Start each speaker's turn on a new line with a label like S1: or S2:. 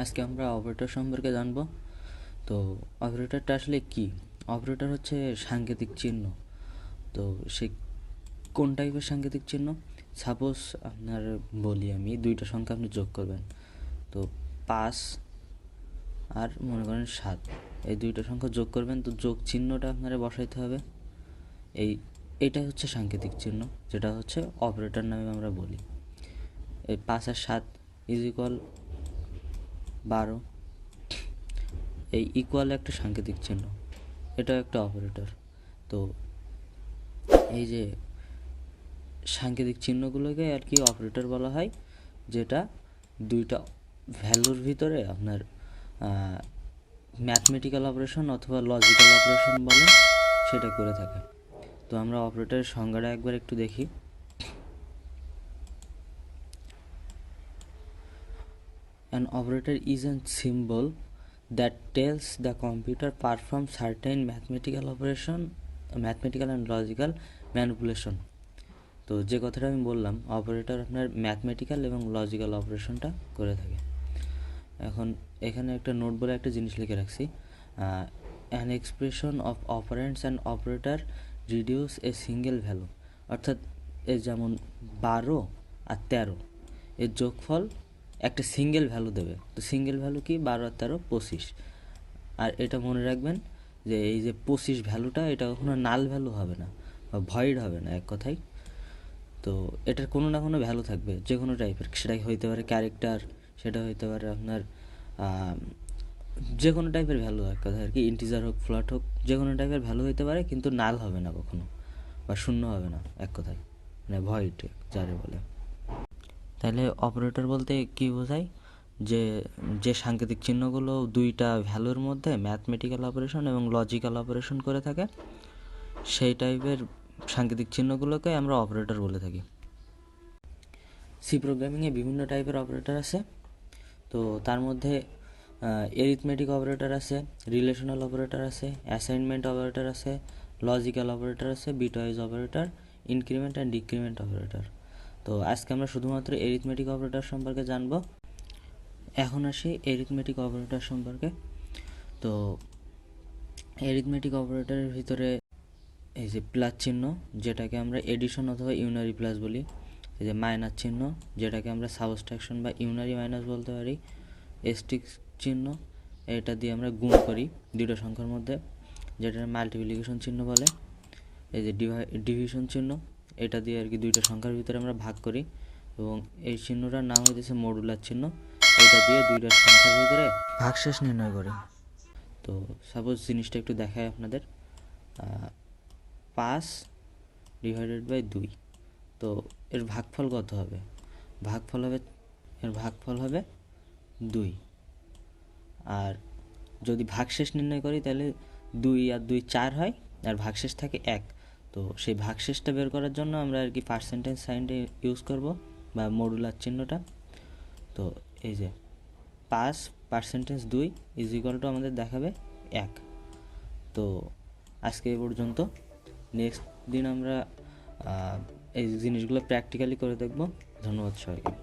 S1: আজকে আমরা অপারেটর সম্পর্কে জানব। তো অপারেটরটা আসলে কি? অপারেটর হচ্ছে সাংকেতিক চিহ্ন। তো সে কোন টাইপের সাংকেতিক চিহ্ন? সাপোজ আপনার বলি আমি দুইটা সংখ্যা আপনি যোগ করবেন, তো 5 আর মনে করেন 7, এই দুইটা সংখ্যা যোগ করবেন, তো যোগ চিহ্নটা আপনারা বসাইতে হবে। এইটা হচ্ছে সাংকেতিক চিহ্ন, যেটা হচ্ছে অপারেটর নামে আমরা বলি। এই 5 আর 7 ইজ ইকুয়াল 12, এই ইকুয়াল একটা সাংকেতিক চিহ্ন, এটা একটা অপারেটর। তো এই যে সাংকেতিক চিহ্নগুলোকে আর কি অপারেটর বলা হয়, যেটা দুইটা ভ্যালুর ভিতরে আপনার ম্যাথমেটিক্যাল অপারেশন অথবা লজিক্যাল অপারেশন বলে সেটা করে থাকে। তো আমরা অপারেটরের সংজ্ঞাটা একবার একটু দেখি। An operator is a symbol that tells the computer perform certain mathematical and logical manipulation. তো যে কথাটা আমি বললাম, অপারেটর আপনার ম্যাথমেটিক্যাল এবং লজিক্যাল অপারেশনটা করে থাকে। এখন এখানে একটা নোট বলে একটা জিনিস লিখে রাখছি, an expression of operands and operator reduce a single value, অর্থাৎ এর যেমন 12 আর 13 এর যোগফল একটা সিঙ্গেল ভ্যালু দেবে। তো সিঙ্গেল ভ্যালু কি? 12 আর 13 25। আর এটা মনে রাখবেন যে এই যে 25 ভ্যালুটা, এটা কখনো নাল ভ্যালু হবে না বা ভয়েড হবে না, এক কথায়। তো এটার কোনো না কোনো ভ্যালু থাকবে, যে কোনো টাইপের। সেটা হইতে পারে ক্যারেক্টার, সেটা হইতে পারে আপনার যে কোনো টাইপের ভ্যালু, এক কথা আর কি। ইন্টিজার হোক, ফ্লট হোক, যে কোনো টাইপের ভ্যালু হইতে পারে, কিন্তু নাল হবে না কখনো, বা শূন্য হবে না, এক কথায়, মানে ভয়েড যারে বলে। তাহলে অপারেটর বলতে কি বোঝায়? যে সাংকেতিক চিহ্নগুলো দুইটা ভ্যালুর মধ্যে ম্যাথমেটিক্যাল অপারেশন এবং লজিক্যাল অপারেশন করে থাকে, সেই টাইপের সাংকেতিক চিহ্নগুলোকে আমরা অপারেটর বলে থাকি। সি প্রোগ্রামিংয়ে বিভিন্ন টাইপের অপারেটর আছে। তো তার মধ্যে এরিথমেটিক অপারেটর আছে, রিলেশনাল অপারেটর আছে, অ্যাসাইনমেন্ট অপারেটর আছে, লজিক্যাল অপারেটর আছে, bitwise operator, increment and decrement operator. তো আজকে আমরা শুধুমাত্র এরিথমেটিক অপারেটর সম্পর্কে জানব। এখন আসি এরিথমেটিক অপারেটর সম্পর্কে। তো এরিথমেটিক অপারেটরের ভিতরে এই যে প্লাস চিহ্ন, যেটাকে আমরা এডিশন অথবা ইউনারি প্লাস বলি, এই যে মাইনাস চিহ্ন, যেটাকে আমরা সাবস্ট্রাকশন বা ইউনারি মাইনাস বলতে পারি, এস্টিক চিহ্ন, এটা দিয়ে আমরা গুণ করি দুটো সংখ্যার মধ্যে, যেটা মাল্টিপ্লিকেশন চিহ্ন বলে। এই যে ডিভিশন চিহ্ন, এটা দিয়ে আর কি দুইটা সংখ্যার ভিতরে আমরা ভাগ করি, এবং এই চিহ্নটার নাম হইতেছে মডুলার চিহ্ন, এটা দিয়ে দুইটা সংখ্যার ভিতরে ভাগশেষ নির্ণয় করি। তো সাপোজ জিনিসটা একটু দেখায় আপনাদের, 5 ডিভাইডেড বাই 2, তো এর ভাগফল কত হবে? এর ভাগফল হবে 2। আর যদি ভাগশেষ নির্ণয় করি, তাহলে 2 আর 2 4 হয়, আর ভাগশেষ থাকে 1। তো সেই ভাগশেষটা বের করার জন্য আমরা আর কি পার্সেন্টেজ সাইনটা ইউজ করব, বা মডুলার চিহ্নটা। তো এই যে 5% 2 ইজ ইকুয়াল টু আমাদের দেখাবে 1। তো আজকে এই পর্যন্ত। নেক্সট দিন আমরা এই জিনিসগুলো প্র্যাকটিক্যালি করে দেখব। ধন্যবাদ সবাইকে।